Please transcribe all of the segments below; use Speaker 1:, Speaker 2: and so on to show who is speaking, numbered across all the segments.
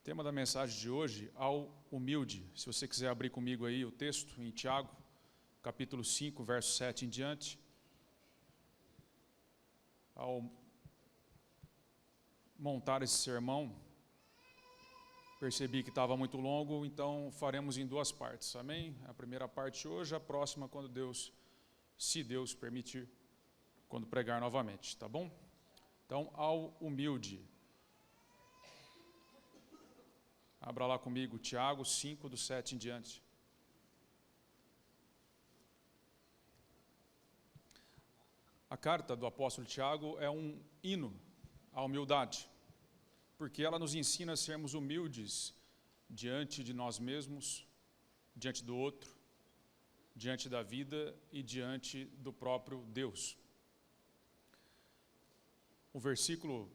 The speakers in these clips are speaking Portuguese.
Speaker 1: Tema da mensagem de hoje, ao humilde. Se você quiser abrir comigo aí o texto em Tiago, capítulo 5, verso 7 em diante. Ao montar esse sermão, percebi que estava muito longo, então faremos em duas partes, amém? A primeira parte hoje, a próxima quando se Deus permitir, quando pregar novamente, tá bom? Então, ao humilde. Abra lá comigo, Tiago 5, do 7 em diante. A carta do apóstolo Tiago é um hino à humildade, porque ela nos ensina a sermos humildes diante de nós mesmos, diante do outro, diante da vida e diante do próprio Deus. O versículo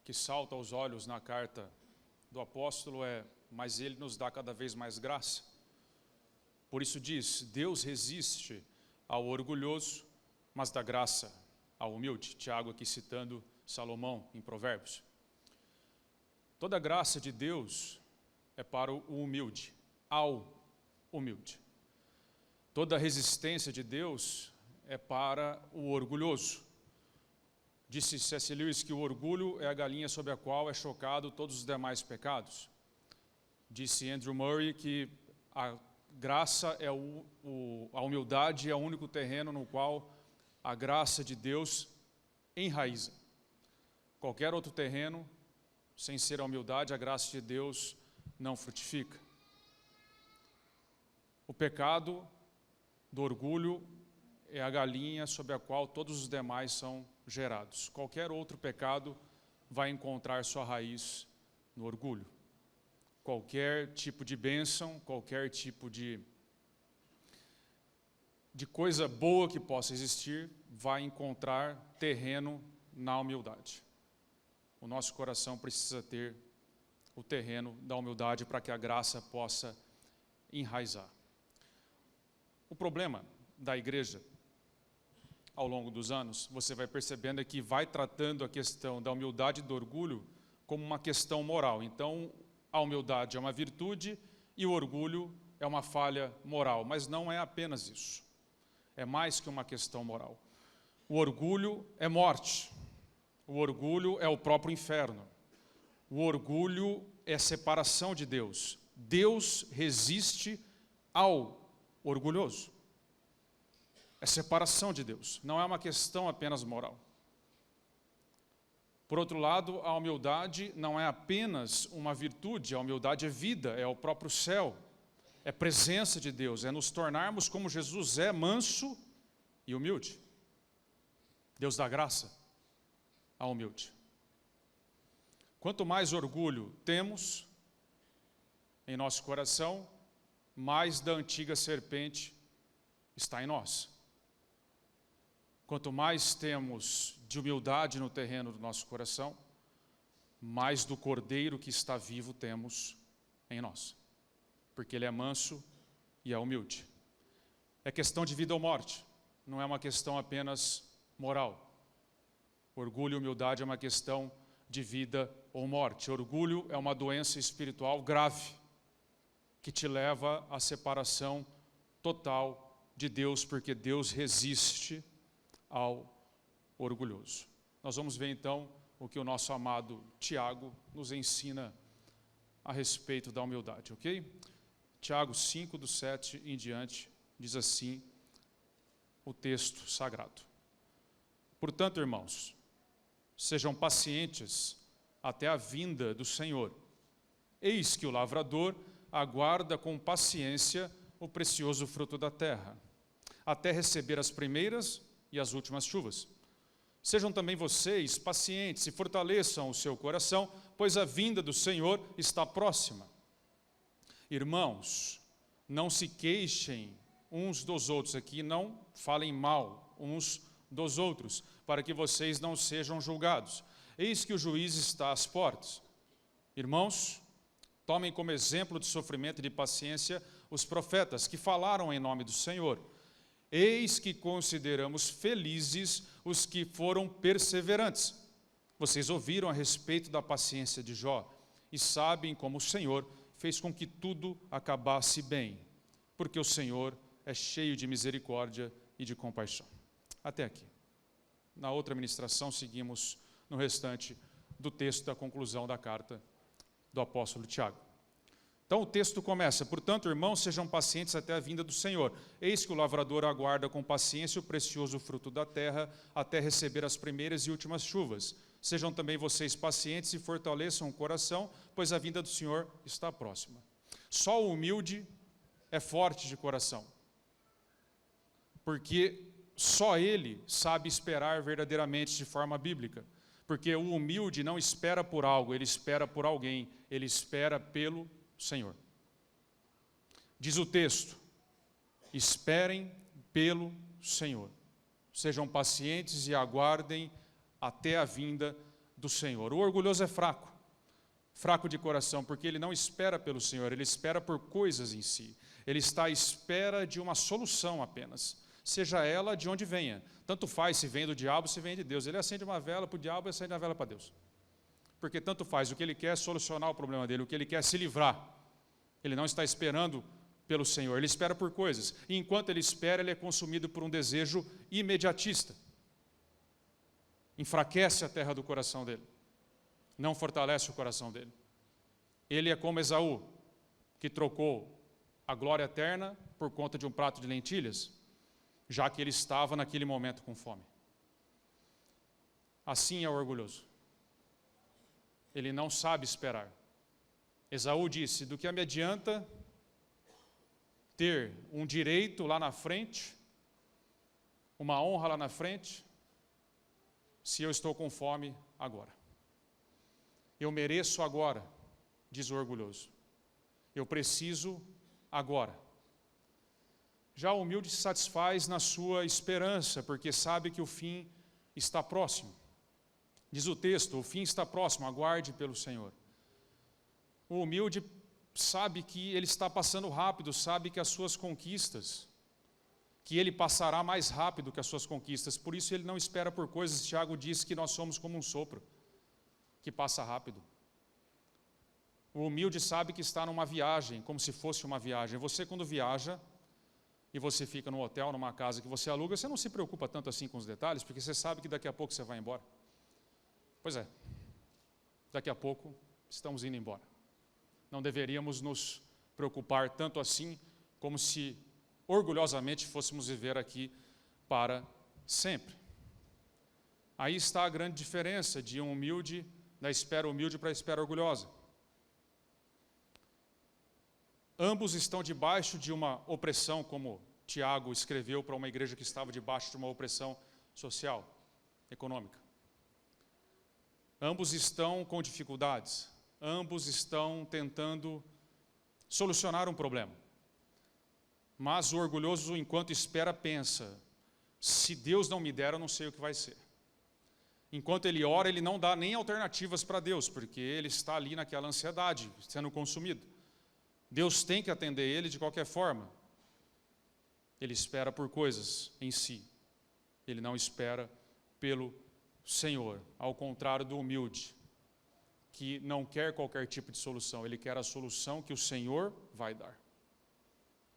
Speaker 1: que salta aos olhos na carta do apóstolo é: mas ele nos dá cada vez mais graça. Por isso diz: Deus resiste ao orgulhoso, mas dá graça ao humilde. Tiago aqui citando Salomão em Provérbios. Toda a graça de Deus é para o humilde, ao humilde. Toda a resistência de Deus é para o orgulhoso. Disse C.S. Lewis que o orgulho é a galinha sobre a qual é chocado todos os demais pecados. Disse Andrew Murray que a graça a humildade é o único terreno no qual a graça de Deus enraiza. Qualquer outro terreno, sem ser a humildade, a graça de Deus não frutifica. O pecado do orgulho é a galinha sobre a qual todos os demais são gerados. Qualquer outro pecado vai encontrar sua raiz no orgulho. Qualquer tipo de bênção, qualquer tipo de coisa boa que possa existir, vai encontrar terreno na humildade. O nosso coração precisa ter o terreno da humildade para que a graça possa enraizar. O problema da igreja, ao longo dos anos, você vai percebendo que vai tratando a questão da humildade e do orgulho como uma questão moral. Então, a humildade é uma virtude e o orgulho é uma falha moral. Mas não é apenas isso. É mais que uma questão moral. O orgulho é morte. O orgulho é o próprio inferno. O orgulho é separação de Deus. Deus resiste ao orgulhoso. É separação de Deus, não é uma questão apenas moral. Por outro lado, a humildade não é apenas uma virtude, a humildade é vida, é o próprio céu, é presença de Deus, é nos tornarmos como Jesus é, manso e humilde. Deus dá graça ao humilde. Quanto mais orgulho temos em nosso coração, mais da antiga serpente está em nós. Quanto mais temos de humildade no terreno do nosso coração, mais do Cordeiro que está vivo temos em nós. Porque ele é manso e é humilde. É questão de vida ou morte, não é uma questão apenas moral. Orgulho e humildade é uma questão de vida ou morte. Orgulho é uma doença espiritual grave, que te leva à separação total de Deus, porque Deus resiste ao orgulhoso. Nós vamos ver então o que o nosso amado Tiago nos ensina a respeito da humildade, ok? Tiago 5, do 7 em diante, diz assim o texto sagrado. Portanto, irmãos, sejam pacientes até a vinda do Senhor. Eis que o lavrador aguarda com paciência o precioso fruto da terra, até receber as primeiras e as últimas chuvas. Sejam também vocês pacientes e fortaleçam o seu coração, pois a vinda do Senhor está próxima. Irmãos, não se queixem uns dos outros, aqui não falem mal uns dos outros, para que vocês não sejam julgados. Eis que o juiz está às portas. Irmãos, tomem como exemplo de sofrimento e de paciência os profetas que falaram em nome do Senhor. Eis que consideramos felizes os que foram perseverantes. Vocês ouviram a respeito da paciência de Jó e sabem como o Senhor fez com que tudo acabasse bem, porque o Senhor é cheio de misericórdia e de compaixão. Até aqui. Na outra ministração, seguimos no restante do texto da conclusão da carta do apóstolo Tiago. Então o texto começa: portanto, irmãos, sejam pacientes até a vinda do Senhor. Eis que o lavrador aguarda com paciência o precioso fruto da terra, até receber as primeiras e últimas chuvas. Sejam também vocês pacientes e fortaleçam o coração, pois a vinda do Senhor está próxima. Só o humilde é forte de coração, porque só ele sabe esperar verdadeiramente de forma bíblica. Porque o humilde não espera por algo, ele espera por alguém, ele espera pelo Senhor. Diz o texto: esperem pelo Senhor. Sejam pacientes e aguardem até a vinda do Senhor. O orgulhoso é fraco, fraco de coração, porque ele não espera pelo Senhor, ele espera por coisas em si. Ele está à espera de uma solução apenas, seja ela de onde venha. Tanto faz se vem do diabo, se vem de Deus. Ele acende uma vela para o diabo e acende uma vela para Deus. Porque tanto faz, o que ele quer é solucionar o problema dele, o que ele quer é se livrar. Ele não está esperando pelo Senhor, ele espera por coisas. E enquanto ele espera, ele é consumido por um desejo imediatista. Enfraquece a terra do coração dele, não fortalece o coração dele. Ele é como Esaú, que trocou a glória eterna por conta de um prato de lentilhas, já que ele estava naquele momento com fome. Assim é o orgulhoso. Ele não sabe esperar. Esaú disse: do que me adianta ter um direito lá na frente, uma honra lá na frente, se eu estou com fome agora? Eu mereço agora, diz o orgulhoso. Eu preciso agora. Já o humilde se satisfaz na sua esperança, porque sabe que o fim está próximo. Diz o texto: o fim está próximo, aguarde pelo Senhor. O humilde sabe que ele está passando rápido, sabe que as suas conquistas, que ele passará mais rápido que as suas conquistas, por isso ele não espera por coisas. Tiago diz que nós somos como um sopro, que passa rápido. O humilde sabe que está numa viagem, como se fosse uma viagem. Você, quando viaja, e você fica num hotel, numa casa que você aluga, você não se preocupa tanto assim com os detalhes, porque você sabe que daqui a pouco você vai embora. Pois é, daqui a pouco estamos indo embora. Não deveríamos nos preocupar tanto assim, como se orgulhosamente fôssemos viver aqui para sempre. Aí está a grande diferença de um humilde, da espera humilde para a espera orgulhosa. Ambos estão debaixo de uma opressão, como Tiago escreveu para uma igreja que estava debaixo de uma opressão social, econômica. Ambos estão com dificuldades, ambos estão tentando solucionar um problema. Mas o orgulhoso, enquanto espera, pensa: se Deus não me der, eu não sei o que vai ser. Enquanto ele ora, ele não dá nem alternativas para Deus, porque ele está ali naquela ansiedade, sendo consumido. Deus tem que atender ele de qualquer forma. Ele espera por coisas em si. Ele não espera pelo Senhor, ao contrário do humilde, que não quer qualquer tipo de solução, ele quer a solução que o Senhor vai dar.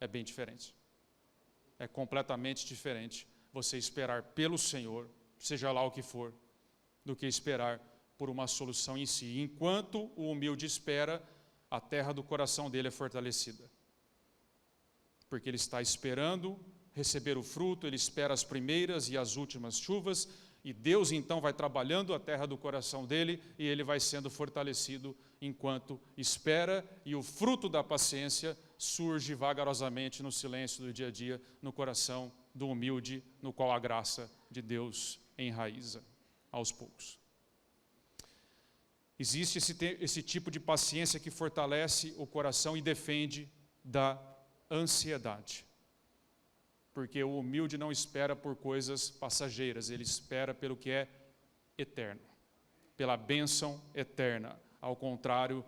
Speaker 1: É bem diferente. É completamente diferente você esperar pelo Senhor, seja lá o que for, do que esperar por uma solução em si. Enquanto o humilde espera, a terra do coração dele é fortalecida. Porque ele está esperando receber o fruto, ele espera as primeiras e as últimas chuvas, e Deus então vai trabalhando a terra do coração dele, e ele vai sendo fortalecido enquanto espera, e o fruto da paciência surge vagarosamente no silêncio do dia a dia, no coração do humilde, no qual a graça de Deus enraiza aos poucos. Existe esse tipo de paciência que fortalece o coração e defende da ansiedade. Porque o humilde não espera por coisas passageiras, ele espera pelo que é eterno, pela bênção eterna, ao contrário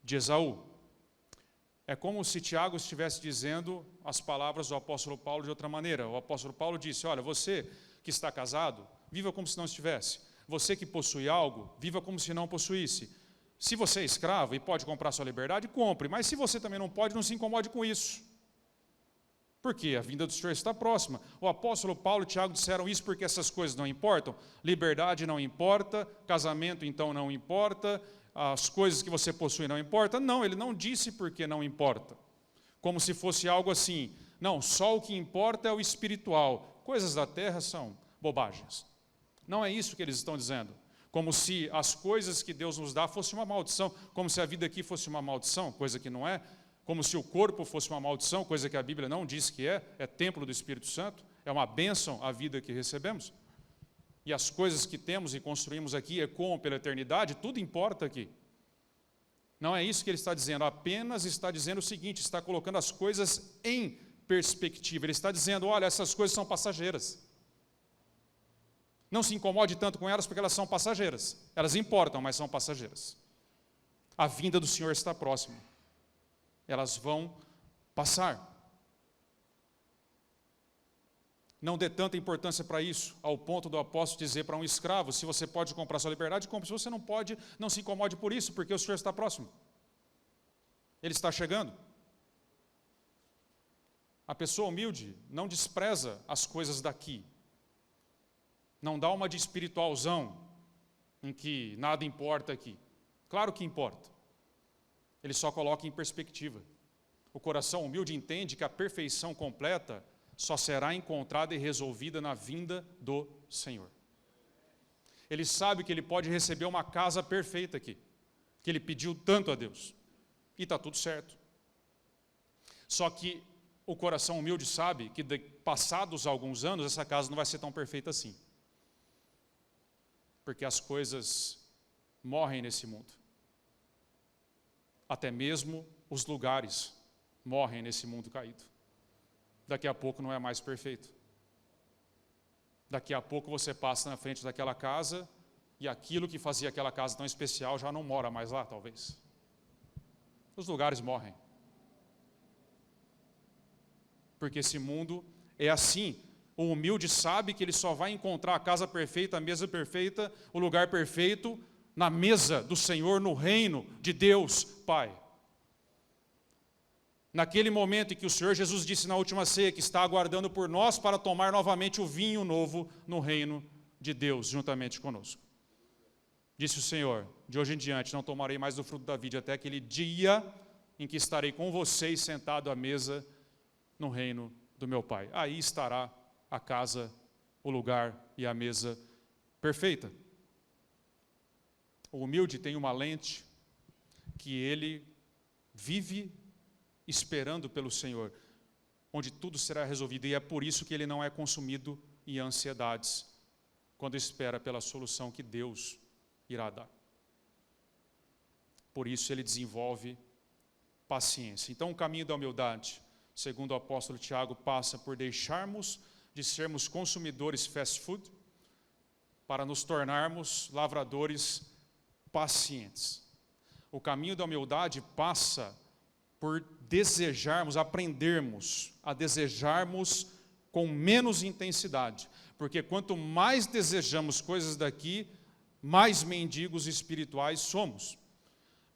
Speaker 1: de Esaú. É como se Tiago estivesse dizendo as palavras do apóstolo Paulo de outra maneira. O apóstolo Paulo disse: olha, você que está casado, viva como se não estivesse. Você que possui algo, viva como se não possuísse. Se você é escravo e pode comprar sua liberdade, compre. Mas se você também não pode, não se incomode com isso. Porque a vinda do Senhor está próxima. O apóstolo Paulo e Tiago disseram isso porque essas coisas não importam. Liberdade não importa, casamento então não importa, as coisas que você possui não importa. Não, ele não disse porque não importa. Como se fosse algo assim, não, só o que importa é o espiritual. Coisas da terra são bobagens. Não é isso que eles estão dizendo. Como se as coisas que Deus nos dá fossem uma maldição, como se a vida aqui fosse uma maldição, coisa que não é. Como se o corpo fosse uma maldição, coisa que a Bíblia não diz que é templo do Espírito Santo, é uma bênção a vida que recebemos. E as coisas que temos e construímos aqui ecoam pela eternidade, tudo importa aqui. Não é isso que ele está dizendo, apenas está dizendo o seguinte, está colocando as coisas em perspectiva. Ele está dizendo, olha, essas coisas são passageiras. Não se incomode tanto com elas porque elas são passageiras. Elas importam, mas são passageiras. A vinda do Senhor está próxima. Elas vão passar. Não dê tanta importância para isso, ao ponto do apóstolo dizer para um escravo, se você pode comprar sua liberdade, compre. Se você não pode, não se incomode por isso, porque o Senhor está próximo. Ele está chegando. A pessoa humilde não despreza as coisas daqui. Não dá uma de espiritualzão, em que nada importa aqui. Claro que importa. Ele só coloca em perspectiva. O coração humilde entende que a perfeição completa só será encontrada e resolvida na vinda do Senhor. Ele sabe que ele pode receber uma casa perfeita aqui, que ele pediu tanto a Deus, e está tudo certo. Só que o coração humilde sabe que, passados alguns anos, essa casa não vai ser tão perfeita assim. Porque as coisas morrem nesse mundo. Até mesmo os lugares morrem nesse mundo caído. Daqui a pouco não é mais perfeito. Daqui a pouco você passa na frente daquela casa e aquilo que fazia aquela casa tão especial já não mora mais lá, talvez. Os lugares morrem. Porque esse mundo é assim. O humilde sabe que ele só vai encontrar a casa perfeita, a mesa perfeita, o lugar perfeito, na mesa do Senhor, no reino de Deus Pai. Naquele momento em que o Senhor Jesus disse na última ceia que está aguardando por nós para tomar novamente o vinho novo no reino de Deus, juntamente conosco. Disse o Senhor, de hoje em diante não tomarei mais do fruto da vide até aquele dia em que estarei com vocês sentado à mesa no reino do meu Pai. Aí estará a casa, o lugar e a mesa perfeita. O humilde tem uma lente que ele vive esperando pelo Senhor, onde tudo será resolvido, e é por isso que ele não é consumido em ansiedades, quando espera pela solução que Deus irá dar. Por isso ele desenvolve paciência. Então o caminho da humildade, segundo o apóstolo Tiago, passa por deixarmos de sermos consumidores fast food, para nos tornarmos lavradores pacientes. O caminho da humildade passa por desejarmos, aprendermos a desejarmos com menos intensidade, porque quanto mais desejamos coisas daqui, mais mendigos espirituais somos.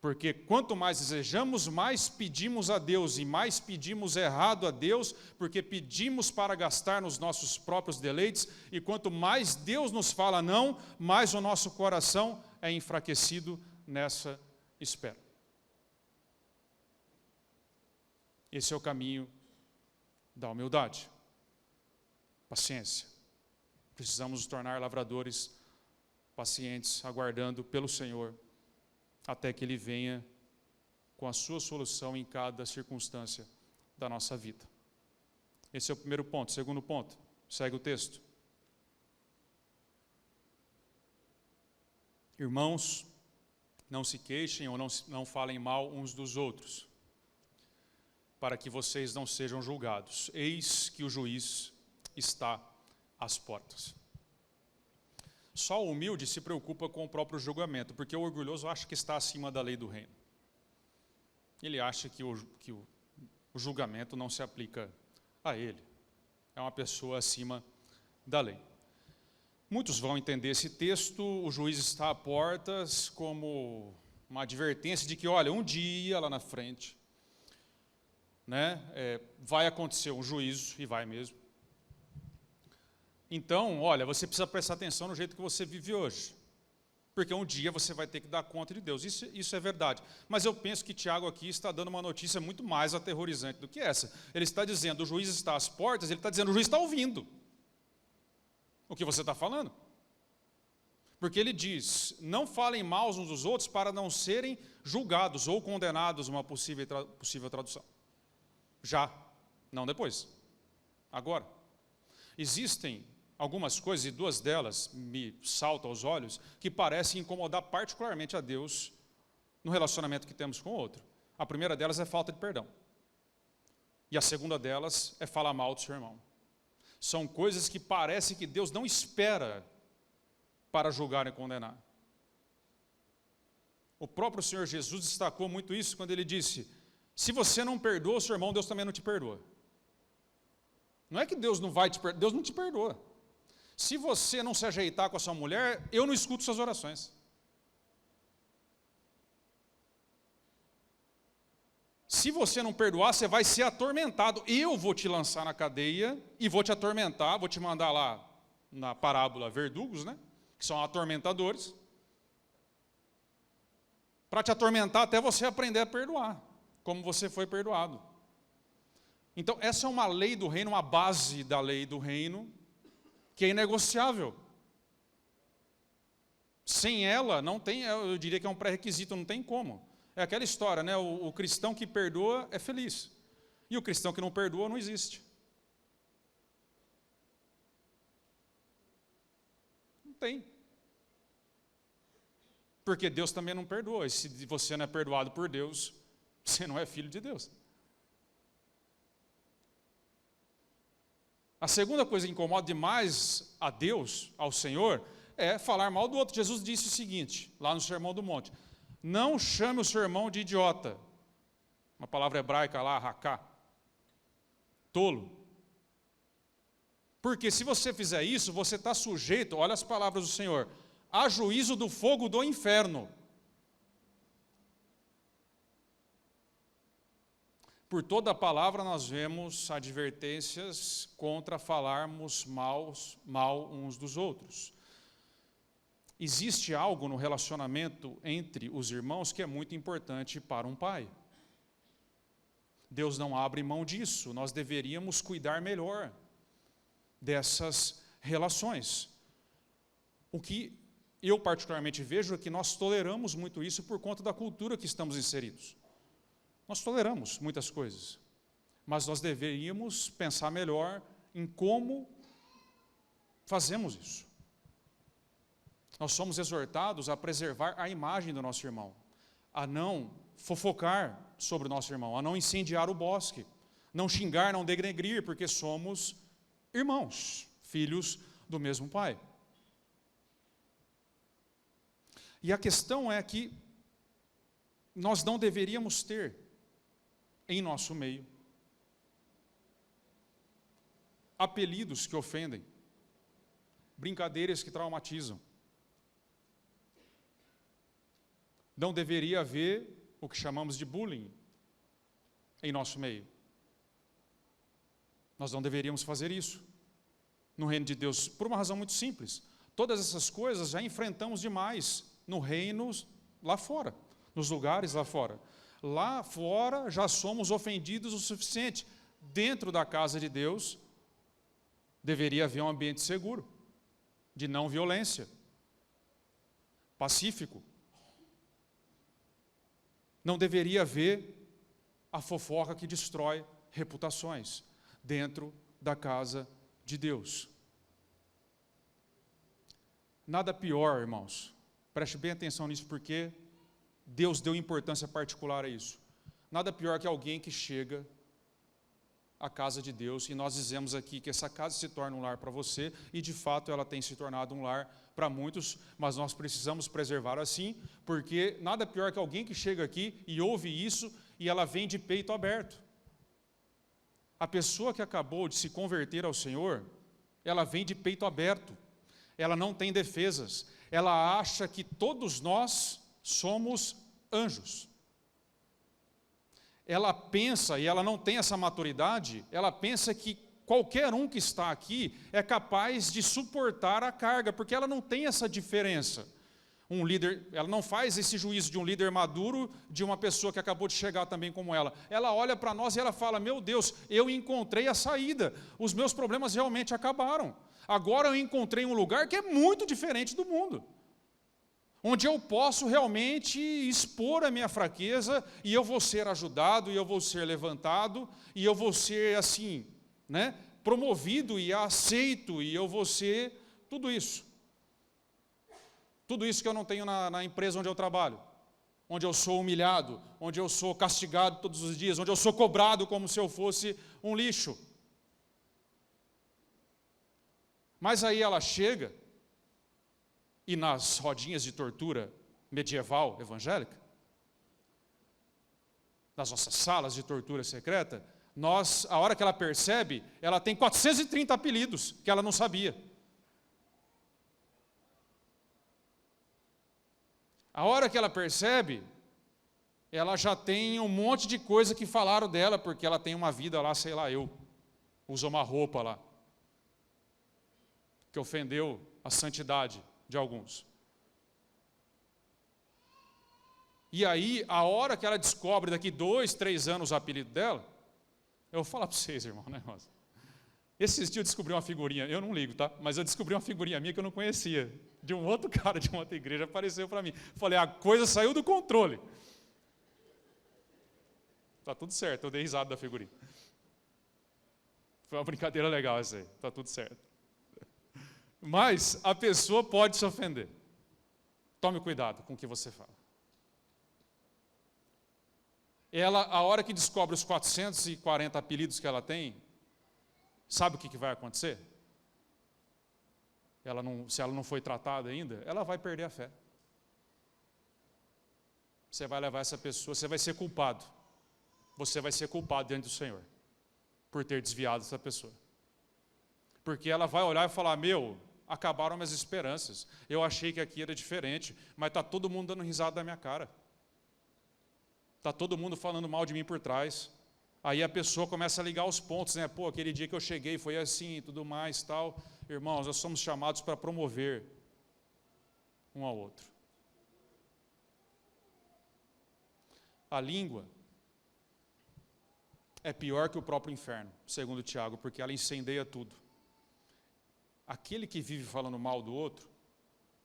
Speaker 1: Porque quanto mais desejamos, mais pedimos a Deus, e mais pedimos errado a Deus, porque pedimos para gastar nos nossos próprios deleites, e quanto mais Deus nos fala não, mais o nosso coração é enfraquecido nessa espera. Esse é o caminho da humildade. Paciência. Precisamos nos tornar lavradores pacientes, aguardando pelo Senhor, até que Ele venha com a sua solução em cada circunstância da nossa vida. Esse é o primeiro ponto. Segundo ponto, segue o texto. Irmãos, não se queixem ou não falem mal uns dos outros, para que vocês não sejam julgados. Eis que o juiz está às portas. Só o humilde se preocupa com o próprio julgamento, porque o orgulhoso acha que está acima da lei do reino. Ele acha que o julgamento não se aplica a ele. É uma pessoa acima da lei. Muitos vão entender esse texto, o juiz está a portas, como uma advertência de que, olha, um dia lá na frente, né, vai acontecer um juízo, e vai mesmo. Então, olha, você precisa prestar atenção no jeito que você vive hoje, porque um dia você vai ter que dar conta de Deus. Isso é verdade. Mas eu penso que Tiago aqui está dando uma notícia muito mais aterrorizante do que essa. Ele está dizendo, o juiz está às portas, ele está dizendo, o juiz está ouvindo o que você está falando. Porque ele diz, não falem mal uns dos outros para não serem julgados ou condenados, uma possível tradução. Já, não depois, agora. Existem algumas coisas, e duas delas me saltam aos olhos, que parecem incomodar particularmente a Deus no relacionamento que temos com o outro. A primeira delas é falta de perdão. E a segunda delas é falar mal do seu irmão. São coisas que parece que Deus não espera para julgar e condenar. O próprio Senhor Jesus destacou muito isso quando ele disse, se você não perdoa o seu irmão, Deus também não te perdoa. Não é que Deus não vai te perdoar, Deus não te perdoa. Se você não se ajeitar com a sua mulher, eu não escuto suas orações. Se você não perdoar, você vai ser atormentado. Eu vou te lançar na cadeia e vou te atormentar, vou te mandar lá na parábola verdugos, né? Que são atormentadores, para te atormentar até você aprender a perdoar, como você foi perdoado. Então, essa é uma lei do reino, uma base da lei do reino, que é inegociável. Sem ela, não tem, eu diria que é um pré-requisito, não tem como. É aquela história, né? O cristão que perdoa é feliz. E o cristão que não perdoa não existe. Não tem. Porque Deus também não perdoa. E se você não é perdoado por Deus, você não é filho de Deus. A segunda coisa que incomoda demais a Deus, ao Senhor, é falar mal do outro. Jesus disse o seguinte, lá no Sermão do Monte, não chame o seu irmão de idiota. Uma palavra hebraica lá, raká. Tolo. Porque se você fizer isso, você está sujeito, olha as palavras do Senhor, a juízo do fogo do inferno. Por toda a palavra nós vemos advertências contra falarmos mal uns dos outros. Existe algo no relacionamento entre os irmãos que é muito importante para um pai. Deus não abre mão disso, nós deveríamos cuidar melhor dessas relações. O que eu particularmente vejo é que nós toleramos muito isso por conta da cultura que estamos inseridos. Nós toleramos muitas coisas, mas nós deveríamos pensar melhor em como fazemos isso. Nós somos exortados a preservar a imagem do nosso irmão, a não fofocar sobre o nosso irmão, a não incendiar o bosque, não xingar, não denegrir, porque somos irmãos, filhos do mesmo pai. E a questão é que nós não deveríamos ter em nosso meio apelidos que ofendem, brincadeiras que traumatizam. Não deveria haver o que chamamos de bullying em nosso meio. Nós não deveríamos fazer isso no reino de Deus, por uma razão muito simples. Todas essas coisas já enfrentamos demais no reino lá fora, nos lugares lá fora. Lá fora já somos ofendidos o suficiente. Dentro da casa de Deus, deveria haver um ambiente seguro, de não violência, pacífico. Não deveria haver a fofoca que destrói reputações dentro da casa de Deus. Nada pior, irmãos, preste bem atenção nisso, porque Deus deu importância particular a isso. Nada pior que alguém que chega à casa de Deus, e nós dizemos aqui que essa casa se torna um lar para você, e de fato ela tem se tornado um lar para muitos, mas nós precisamos preservar assim, porque nada pior que alguém que chega aqui e ouve isso, e ela vem de peito aberto. A pessoa que acabou de se converter ao Senhor, ela vem de peito aberto, ela não tem defesas, ela acha que todos nós somos anjos. Ela pensa, e ela não tem essa maturidade, ela pensa que qualquer um que está aqui é capaz de suportar a carga, porque ela não tem essa diferença. Um líder, ela não faz esse juízo de um líder maduro de uma pessoa que acabou de chegar também como ela. Ela olha para nós e ela fala: meu Deus, eu encontrei a saída, os meus problemas realmente acabaram. Agora eu encontrei um lugar que é muito diferente do mundo, onde eu posso realmente expor a minha fraqueza, e eu vou ser ajudado, e eu vou ser levantado, e eu vou ser assim, né, promovido e aceito, e eu vou ser tudo isso. Tudo isso que eu não tenho na empresa onde eu trabalho, onde eu sou humilhado, onde eu sou castigado todos os dias, onde eu sou cobrado como se eu fosse um lixo. Mas aí ela chega, e nas rodinhas de tortura medieval evangélica, nas nossas salas de tortura secreta, a hora que ela percebe, ela tem 430 apelidos que ela não sabia. A hora que ela percebe, ela já tem um monte de coisa que falaram dela, porque ela tem uma vida lá, sei lá, usa uma roupa lá, que ofendeu a santidade de alguns. E aí, a hora que ela descobre, daqui 2, 3 anos, o apelido dela, eu vou falar para vocês, irmão, o negócio. Esses dias eu descobri uma figurinha, eu não ligo, tá? Mas eu descobri uma figurinha minha que eu não conhecia, de um outro cara de uma outra igreja, apareceu para mim. Falei, a coisa saiu do controle. Tá tudo certo, eu dei risada da figurinha. Foi uma brincadeira legal essa aí, tá tudo certo. Mas a pessoa pode se ofender. Tome cuidado com o que você fala. Ela, a hora que descobre os 440 apelidos que ela tem, sabe o que vai acontecer? Se ela não foi tratada ainda, ela vai perder a fé. Você vai levar essa pessoa, você vai ser culpado. Você vai ser culpado diante do Senhor por ter desviado essa pessoa. Porque ela vai olhar e falar: meu, acabaram minhas esperanças. Eu achei que aqui era diferente, mas está todo mundo dando risada da minha cara. Está todo mundo falando mal de mim por trás. Aí a pessoa começa a ligar os pontos, né? Pô, aquele dia que eu cheguei foi assim e tudo mais, tal. Irmãos, nós somos chamados para promover um ao outro. A língua é pior que o próprio inferno, segundo Tiago, porque ela incendeia tudo. Aquele que vive falando mal do outro,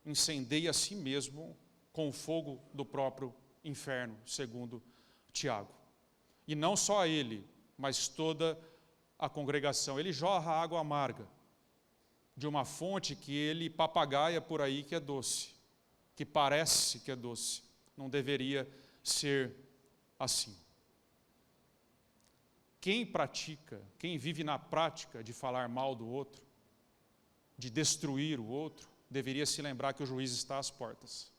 Speaker 1: incendeia a si mesmo com o fogo do próprio inferno, segundo Tiago. E não só ele, mas toda a congregação. Ele jorra água amarga de uma fonte que ele papagaia por aí que é doce, que parece que é doce. Não deveria ser assim. Quem vive na prática de falar mal do outro, de destruir o outro, deveria se lembrar que o juiz está às portas.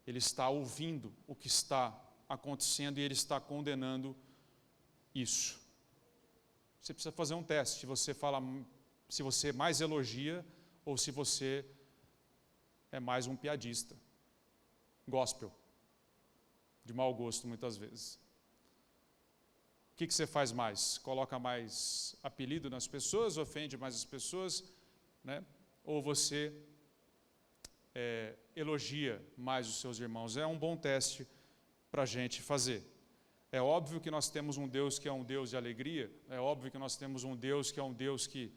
Speaker 1: Ele está ouvindo o que está acontecendo e ele está condenando isso. Você precisa fazer um teste, se você mais elogia ou se você é mais um piadista. Gospel. De mau gosto, muitas vezes. O que você faz mais? Coloca mais apelido nas pessoas, ofende mais as pessoas, né? Ou você elogia mais os seus irmãos? É um bom teste para a gente fazer. É óbvio que nós temos um Deus que é um Deus de alegria, é óbvio que nós temos um Deus que é um Deus que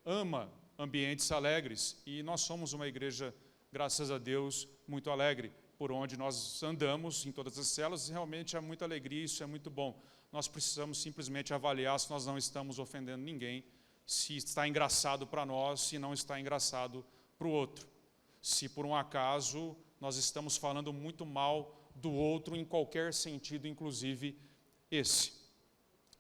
Speaker 1: ama ambientes alegres, e nós somos uma igreja, graças a Deus, muito alegre. Por onde nós andamos, em todas as células, realmente há muita alegria, isso é muito bom. Nós precisamos simplesmente avaliar se nós não estamos ofendendo ninguém, se está engraçado para nós, se não está engraçado para o outro. Se por um acaso nós estamos falando muito mal do outro em qualquer sentido, inclusive esse.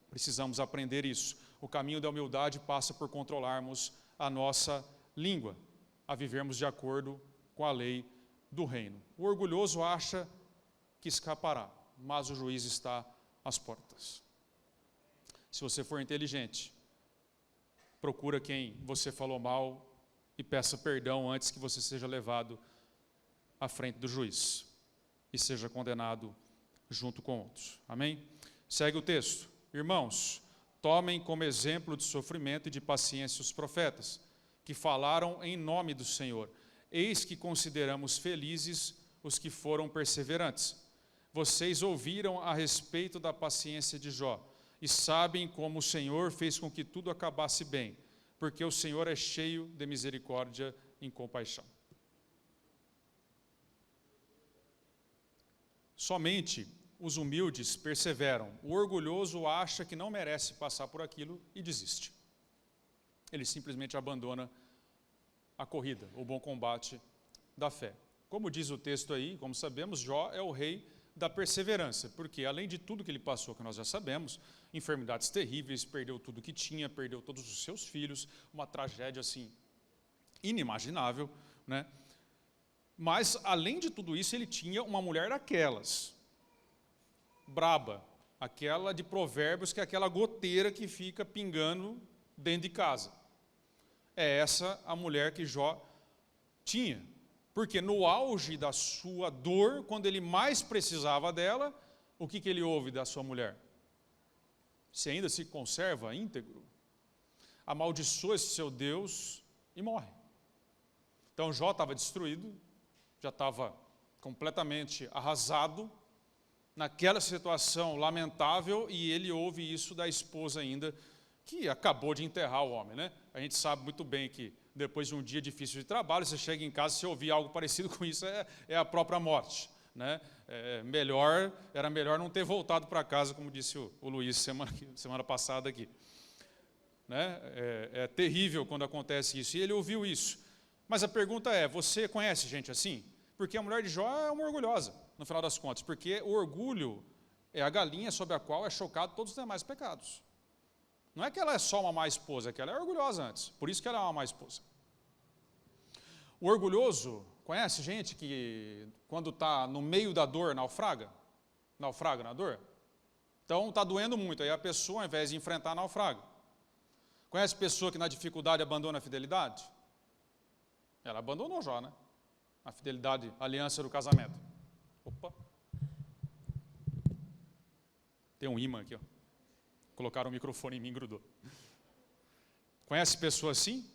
Speaker 1: Precisamos aprender isso. O caminho da humildade passa por controlarmos a nossa língua, a vivermos de acordo com a lei do reino. O orgulhoso acha que escapará, mas o juiz está às portas. Se você for inteligente, procura quem você falou mal e peça perdão antes que você seja levado à frente do juiz e seja condenado junto com outros. Amém? Segue o texto. Irmãos, tomem como exemplo de sofrimento e de paciência os profetas, que falaram em nome do Senhor. Eis que consideramos felizes os que foram perseverantes. Vocês ouviram a respeito da paciência de Jó, e sabem como o Senhor fez com que tudo acabasse bem, porque o Senhor é cheio de misericórdia e compaixão. Somente os humildes perseveram. O orgulhoso acha que não merece passar por aquilo e desiste. Ele simplesmente abandona a corrida, o bom combate da fé. Como diz o texto aí, como sabemos, Jó é o rei da perseverança, porque além de tudo que ele passou, que nós já sabemos, enfermidades terríveis, perdeu tudo que tinha, perdeu todos os seus filhos, uma tragédia assim inimaginável, né? Mas além de tudo isso, ele tinha uma mulher daquelas, braba, aquela de Provérbios, que é aquela goteira que fica pingando dentro de casa. É essa a mulher que Jó tinha. Porque no auge da sua dor, quando ele mais precisava dela, o que ele ouve da sua mulher? Se ainda se conserva íntegro, amaldiçoa esse seu Deus e morre. Então Jó estava destruído, já estava completamente arrasado, naquela situação lamentável, e ele ouve isso da esposa ainda, que acabou de enterrar o homem, né? A gente sabe muito bem que depois de um dia difícil de trabalho, você chega em casa, se ouvir algo parecido com isso, é a própria morte, né? Era melhor não ter voltado para casa, como disse o Luiz semana passada aqui. Né? É terrível quando acontece isso, e ele ouviu isso. Mas a pergunta é, você conhece gente assim? Porque a mulher de Jó é uma orgulhosa, no final das contas, porque o orgulho é a galinha sobre a qual é chocado todos os demais pecados. Não é que ela é só uma má esposa, é que ela é orgulhosa antes, por isso que ela é uma má esposa. O orgulhoso, conhece gente que quando está no meio da dor, naufraga na dor? Então está doendo muito, aí a pessoa, ao invés de enfrentar, naufraga. Conhece pessoa que na dificuldade abandona a fidelidade? Ela abandonou Jó, né? A fidelidade, a aliança do casamento. Opa! Tem um imã aqui, ó. Colocaram o microfone em mim e grudou. Conhece pessoa assim?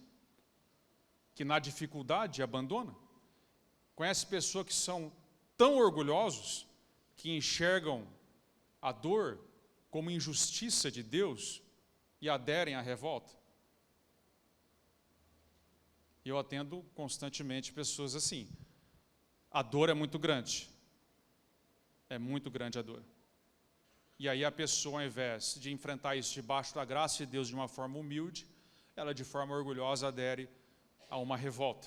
Speaker 1: Que na dificuldade abandona? Conhece pessoas que são tão orgulhosos que enxergam a dor como injustiça de Deus e aderem à revolta? E eu atendo constantemente pessoas assim. A dor é muito grande. É muito grande a dor. E aí a pessoa, ao invés de enfrentar isso debaixo da graça de Deus de uma forma humilde, ela de forma orgulhosa adere a uma revolta.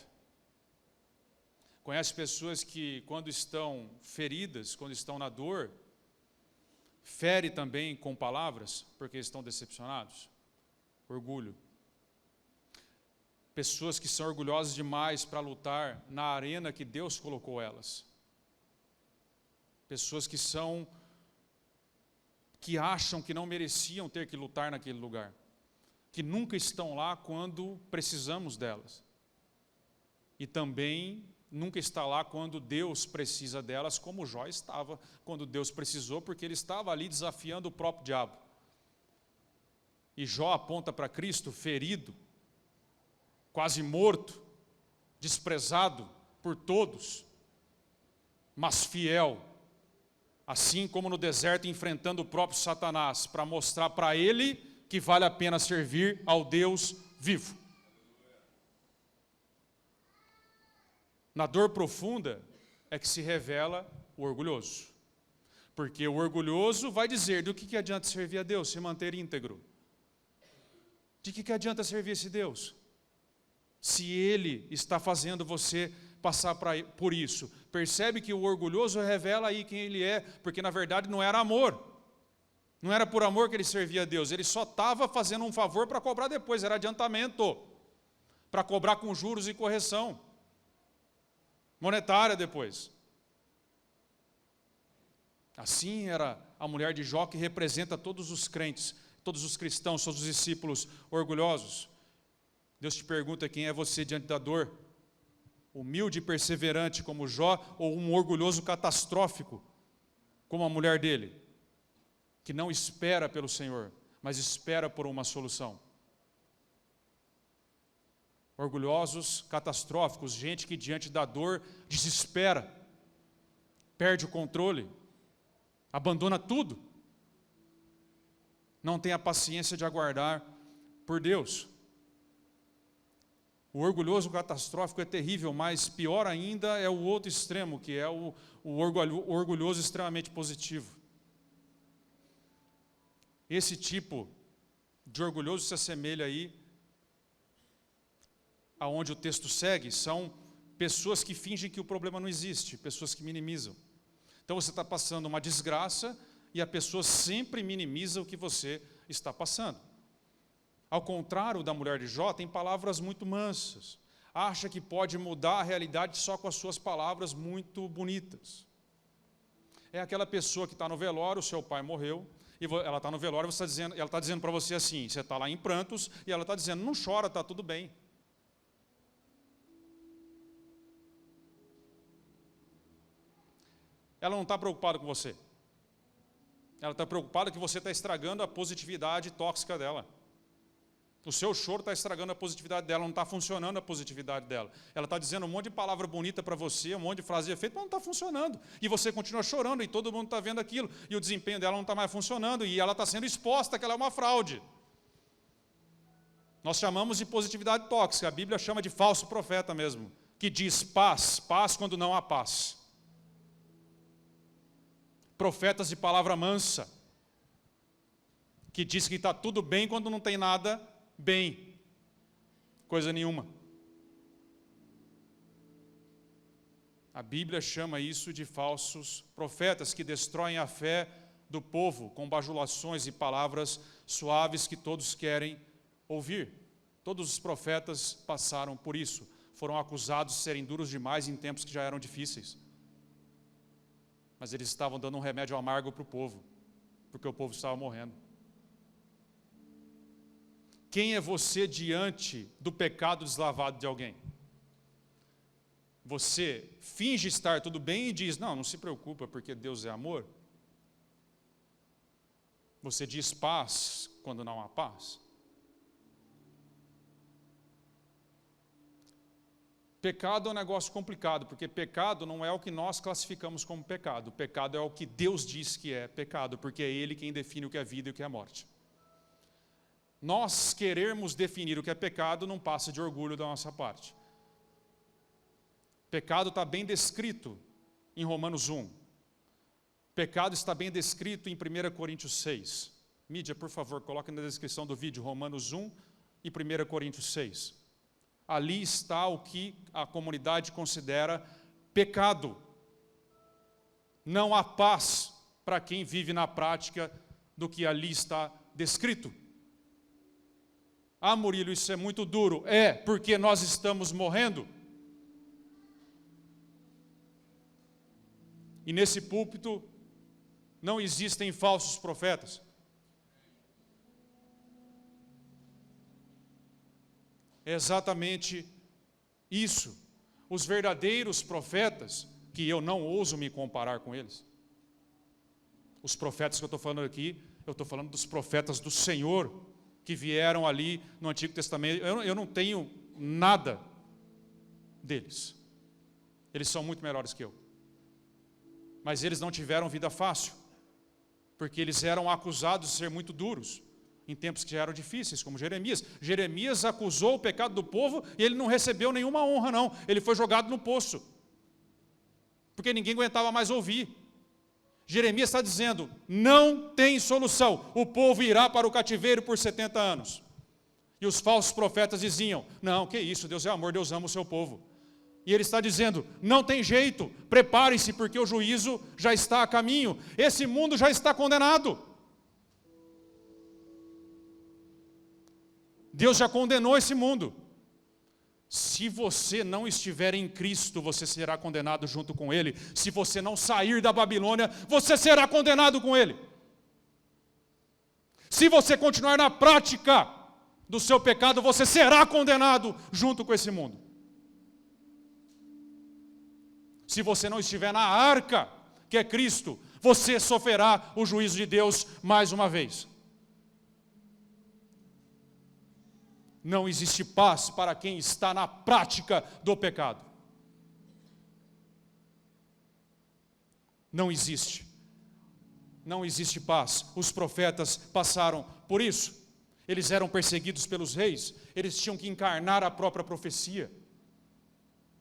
Speaker 1: Conhece pessoas que quando estão feridas, quando estão na dor, fere também com palavras, porque estão decepcionados? Orgulho. Pessoas que são orgulhosas demais para lutar na arena que Deus colocou elas. Pessoas que acham que não mereciam ter que lutar naquele lugar, que nunca estão lá quando precisamos delas. E também nunca está lá quando Deus precisa delas, como Jó estava quando Deus precisou, porque ele estava ali desafiando o próprio diabo. E Jó aponta para Cristo ferido, quase morto, desprezado por todos, mas fiel, assim como no deserto enfrentando o próprio Satanás, para mostrar para ele que vale a pena servir ao Deus vivo. Na dor profunda é que se revela o orgulhoso, porque o orgulhoso vai dizer, do que adianta servir a Deus, se manter íntegro? De que adianta servir esse Deus? Se Ele está fazendo você passar por isso. Percebe que o orgulhoso revela aí quem ele é, porque na verdade não era amor. Não era por amor que ele servia a Deus, ele só estava fazendo um favor para cobrar depois, era adiantamento, para cobrar com juros e correção monetária depois. Assim era a mulher de Jó, que representa todos os crentes, todos os cristãos, todos os discípulos orgulhosos. Deus te pergunta quem é você diante da dor. humilde e perseverante como Jó, ou um orgulhoso catastrófico como a mulher dele, que não espera pelo Senhor, mas espera por uma solução? Orgulhosos, catastróficos, gente que diante da dor desespera, perde o controle, abandona tudo, não tem a paciência de aguardar por Deus. O orgulhoso catastrófico é terrível, mas pior ainda é o outro extremo, que é o orgulhoso extremamente positivo. Esse tipo de orgulhoso se assemelha aí aonde o texto segue, são pessoas que fingem que o problema não existe, pessoas que minimizam. Então você está passando uma desgraça e a pessoa sempre minimiza o que você está passando. Ao contrário da mulher de Jó, tem palavras muito mansas. Acha que pode mudar a realidade só com as suas palavras muito bonitas. É aquela pessoa que está no velório, o seu pai morreu, e ela está no velório, ela está dizendo para você assim, você está lá em prantos, e ela está dizendo, não chora, está tudo bem. Ela não está preocupada com você. Ela está preocupada que você está estragando a positividade tóxica dela. O seu choro está estragando a positividade dela, não está funcionando a positividade dela. Ela está dizendo um monte de palavra bonita para você, um monte de frase de efeito, mas não está funcionando. E você continua chorando e todo mundo está vendo aquilo. E o desempenho dela não está mais funcionando e ela está sendo exposta que ela é uma fraude. Nós chamamos de positividade tóxica, a Bíblia chama de falso profeta mesmo, que diz paz, paz quando não há paz. Profetas de palavra mansa, que diz que está tudo bem quando não tem nada bem, coisa nenhuma. A Bíblia chama isso de falsos profetas, que destroem a fé do povo com bajulações e palavras suaves que todos querem ouvir. Todos os profetas passaram por isso, foram acusados de serem duros demais em tempos que já eram difíceis. Mas eles estavam dando um remédio amargo para o povo, porque o povo estava morrendo. Quem é você diante do pecado deslavado de alguém? Você finge estar tudo bem e diz, não se preocupa, porque Deus é amor? Você diz paz quando não há paz? Pecado é um negócio complicado, porque pecado não é o que nós classificamos como pecado. Pecado é o que Deus diz que é pecado, porque é Ele quem define o que é vida e o que é morte. Nós querermos definir o que é pecado não passa de orgulho da nossa parte. Pecado está bem descrito em Romanos 1. Pecado está bem descrito em 1 Coríntios 6. Mídia, por favor, coloque na descrição do vídeo Romanos 1 e 1 Coríntios 6. Ali está o que a comunidade considera pecado. Não há paz para quem vive na prática do que ali está descrito. Ah, Murilo, isso é muito duro. É, porque nós estamos morrendo. E nesse púlpito não existem falsos profetas. É exatamente isso. Os verdadeiros profetas, que eu não ouso me comparar com eles. Os profetas que eu estou falando aqui, eu estou falando dos profetas do Senhor, que vieram ali no Antigo Testamento. Eu não tenho nada deles. Eles são muito melhores que eu. Mas eles não tiveram vida fácil, porque eles eram acusados de ser muito duros, em tempos que já eram difíceis, como Jeremias. Jeremias acusou o pecado do povo e ele não recebeu nenhuma honra, não. Ele foi jogado no poço, porque ninguém aguentava mais ouvir. Jeremias está dizendo, não tem solução, o povo irá para o cativeiro por 70 anos. E os falsos profetas diziam, não, que isso, Deus é amor, Deus ama o seu povo. E ele está dizendo, não tem jeito, preparem-se, porque o juízo já está a caminho, esse mundo já está condenado. Deus já condenou esse mundo. Se você não estiver em Cristo, você será condenado junto com Ele. Se você não sair da Babilônia, você será condenado com Ele. Se você continuar na prática do seu pecado, você será condenado junto com esse mundo. Se você não estiver na arca, que é Cristo, você sofrerá o juízo de Deus mais uma vez. Não existe paz para quem está na prática do pecado. Não existe. Não existe paz. Os profetas passaram por isso. Eles eram perseguidos pelos reis. Eles tinham que encarnar a própria profecia.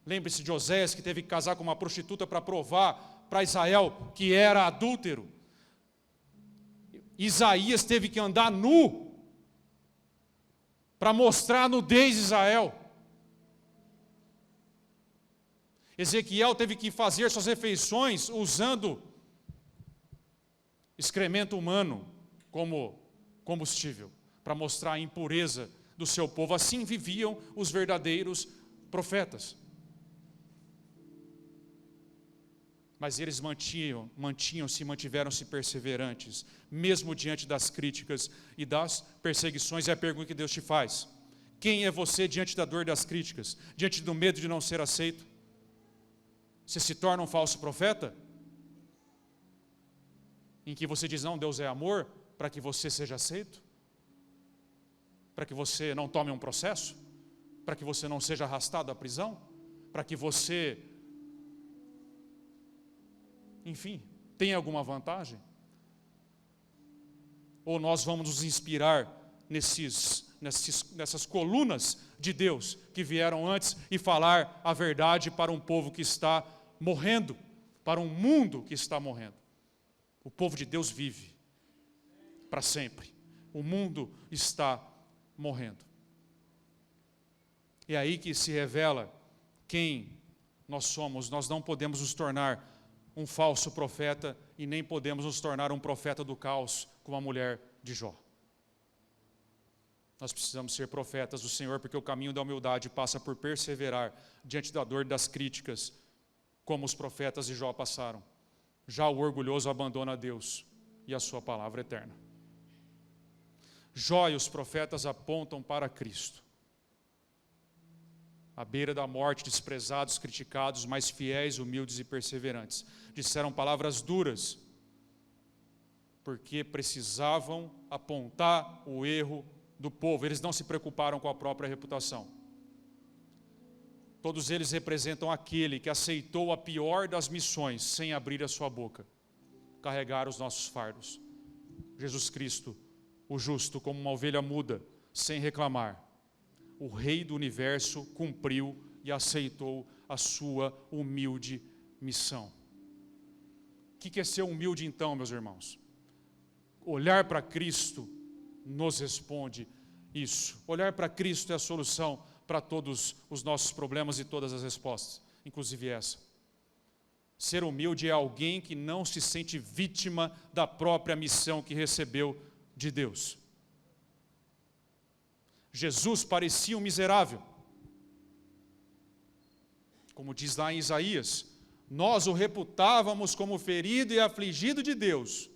Speaker 1: Lembre-se de Oséias, que teve que casar com uma prostituta para provar para Israel que era adúltero. Isaías teve que andar nu para mostrar a nudez de Israel. Ezequiel teve que fazer suas refeições usando excremento humano como combustível, para mostrar a impureza do seu povo. Assim viviam os verdadeiros profetas. Mas eles mantiveram-se perseverantes, mesmo diante das críticas e das perseguições. É a pergunta que Deus te faz: quem é você diante da dor das críticas, diante do medo de não ser aceito? Você se torna um falso profeta? Em que você diz, não, Deus é amor, para que você seja aceito? Para que você não tome um processo? Para que você não seja arrastado à prisão? Para que você, enfim, tenha alguma vantagem? Ou nós vamos nos inspirar nessas colunas de Deus que vieram antes e falar a verdade para um povo que está morrendo, para um mundo que está morrendo? O povo de Deus vive para sempre. O mundo está morrendo. É aí que se revela quem nós somos. Nós não podemos nos tornar um falso profeta e nem podemos nos tornar um profeta do caos como a mulher de Jó. Nós precisamos ser profetas do Senhor, porque o caminho da humildade passa por perseverar diante da dor e das críticas, como os profetas de Jó passaram. Já o orgulhoso abandona Deus e a sua palavra eterna. Jó e os profetas apontam para Cristo. À beira da morte, desprezados, criticados, mas fiéis, humildes e perseverantes. Disseram palavras duras, porque precisavam apontar o erro do povo. Eles não se preocuparam com a própria reputação. Todos eles representam aquele que aceitou a pior das missões sem abrir a sua boca, carregar os nossos fardos. Jesus Cristo, o justo, como uma ovelha muda, sem reclamar. O Rei do Universo cumpriu e aceitou a sua humilde missão. O que é ser humilde então, meus irmãos? Olhar para Cristo nos responde isso. Olhar para Cristo é a solução para todos os nossos problemas e todas as respostas, inclusive essa. Ser humilde é alguém que não se sente vítima da própria missão que recebeu de Deus. Jesus parecia um miserável. Como diz lá em Isaías, nós o reputávamos como ferido e afligido de Deus,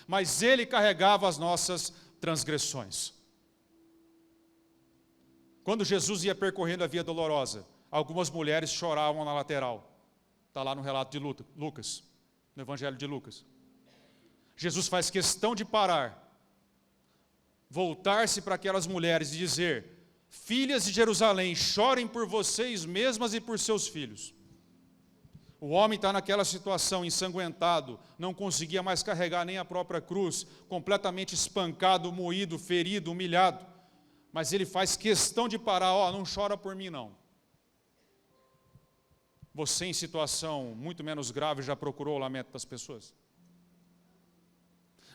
Speaker 1: mas ele carregava as nossas transgressões. Quando Jesus ia percorrendo a via dolorosa, algumas mulheres choravam na lateral. Está lá no relato de Lucas, no Evangelho de Lucas. Jesus faz questão de parar, voltar-se para aquelas mulheres e dizer: filhas de Jerusalém, chorem por vocês mesmas e por seus filhos. O homem está naquela situação, ensanguentado, não conseguia mais carregar nem a própria cruz, completamente espancado, moído, ferido, humilhado. Mas ele faz questão de parar, não chora por mim não. Você em situação muito menos grave já procurou o lamento das pessoas?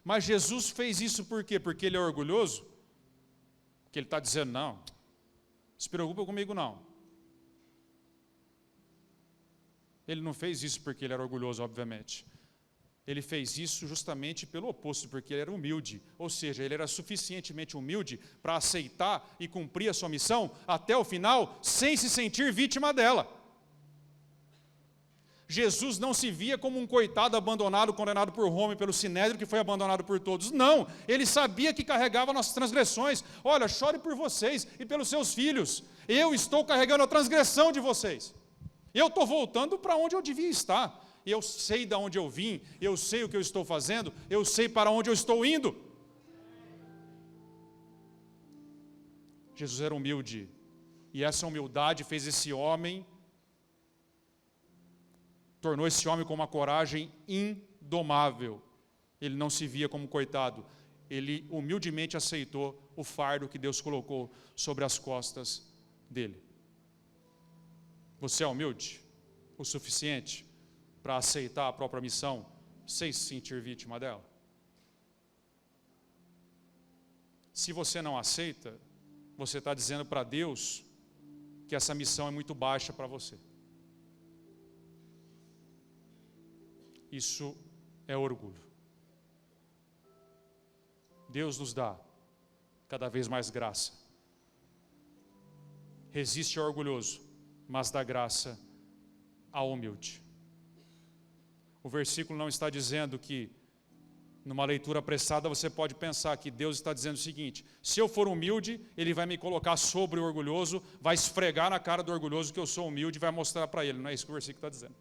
Speaker 1: Mas Jesus fez isso por quê? Porque ele é orgulhoso? Porque ele está dizendo, não se preocupa comigo não. Ele não fez isso porque ele era orgulhoso, obviamente. Ele fez isso justamente pelo oposto, porque ele era humilde. Ou seja, ele era suficientemente humilde para aceitar e cumprir a sua missão até o final, sem se sentir vítima dela. Jesus não se via como um coitado abandonado, condenado por Roma e pelo Sinédrio, que foi abandonado por todos. Não, ele sabia que carregava nossas transgressões. Olha, chore por vocês e pelos seus filhos. Eu estou carregando a transgressão de vocês. Eu estou voltando para onde eu devia estar. Eu sei de onde eu vim, eu sei o que eu estou fazendo, eu sei para onde eu estou indo. Jesus era humilde, e essa humildade fez esse homem, tornou esse homem com uma coragem indomável. Ele não se via como coitado, ele humildemente aceitou o fardo que Deus colocou sobre as costas dele. Você é humilde o suficiente para aceitar a própria missão, sem se sentir vítima dela? Se você não aceita, você está dizendo para Deus que essa missão é muito baixa para você. Isso é orgulho. Deus nos dá cada vez mais graça. Resiste ao orgulhoso, mas dá graça ao humilde. O versículo não está dizendo que, numa leitura apressada, você pode pensar que Deus está dizendo o seguinte: se eu for humilde, Ele vai me colocar sobre o orgulhoso, vai esfregar na cara do orgulhoso que eu sou humilde e vai mostrar para ele. Não é isso que o versículo está dizendo.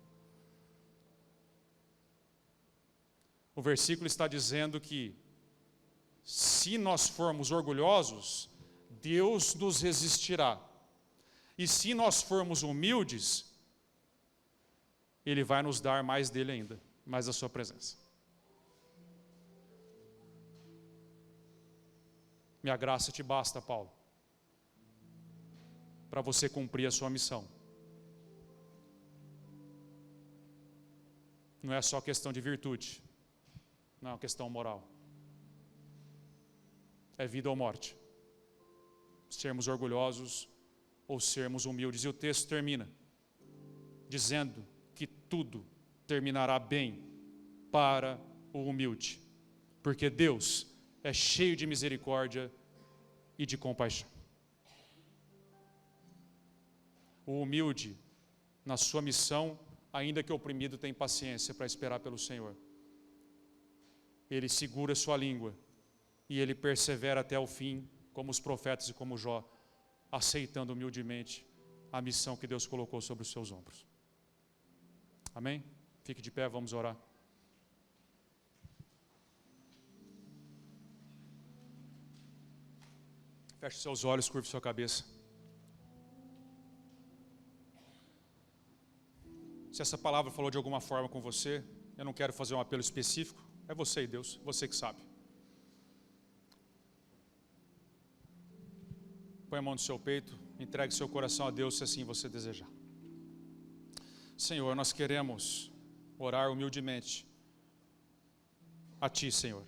Speaker 1: O versículo está dizendo que, se nós formos orgulhosos, Deus nos resistirá. E se nós formos humildes, Ele vai nos dar mais dele ainda, mais da sua presença. Minha graça te basta, Paulo, para você cumprir a sua missão. Não é só questão de virtude, não é uma questão moral. É vida ou morte. Sermos orgulhosos ou sermos humildes. E o texto termina dizendo que tudo terminará bem para o humilde, porque Deus é cheio de misericórdia e de compaixão. O humilde, na sua missão, ainda que oprimido, tem paciência para esperar pelo Senhor. Ele segura sua língua e ele persevera até o fim, como os profetas e como Jó, aceitando humildemente a missão que Deus colocou sobre os seus ombros. Amém? Fique de pé, vamos orar. Feche seus olhos, curve sua cabeça. Se essa palavra falou de alguma forma com você, eu não quero fazer um apelo específico, é você e Deus, você que sabe. Põe a mão no seu peito, entregue seu coração a Deus se assim você desejar. Senhor, nós queremos orar humildemente a Ti, Senhor.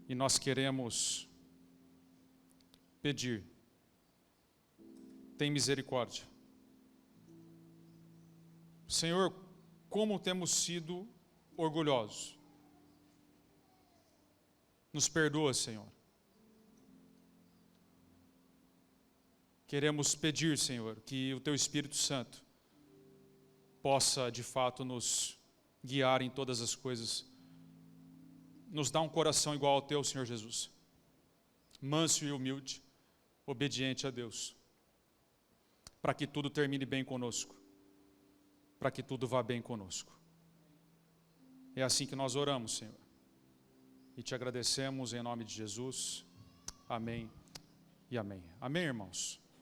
Speaker 1: E nós queremos pedir, tem misericórdia. Senhor, como temos sido orgulhosos. Nos perdoa, Senhor. Queremos pedir, Senhor, que o Teu Espírito Santo possa, de fato, nos guiar em todas as coisas. Nos dá um coração igual ao Teu, Senhor Jesus. Manso e humilde, obediente a Deus. Para que tudo termine bem conosco. Para que tudo vá bem conosco. É assim que nós oramos, Senhor. E te agradecemos em nome de Jesus. Amém e amém. Amém, irmãos?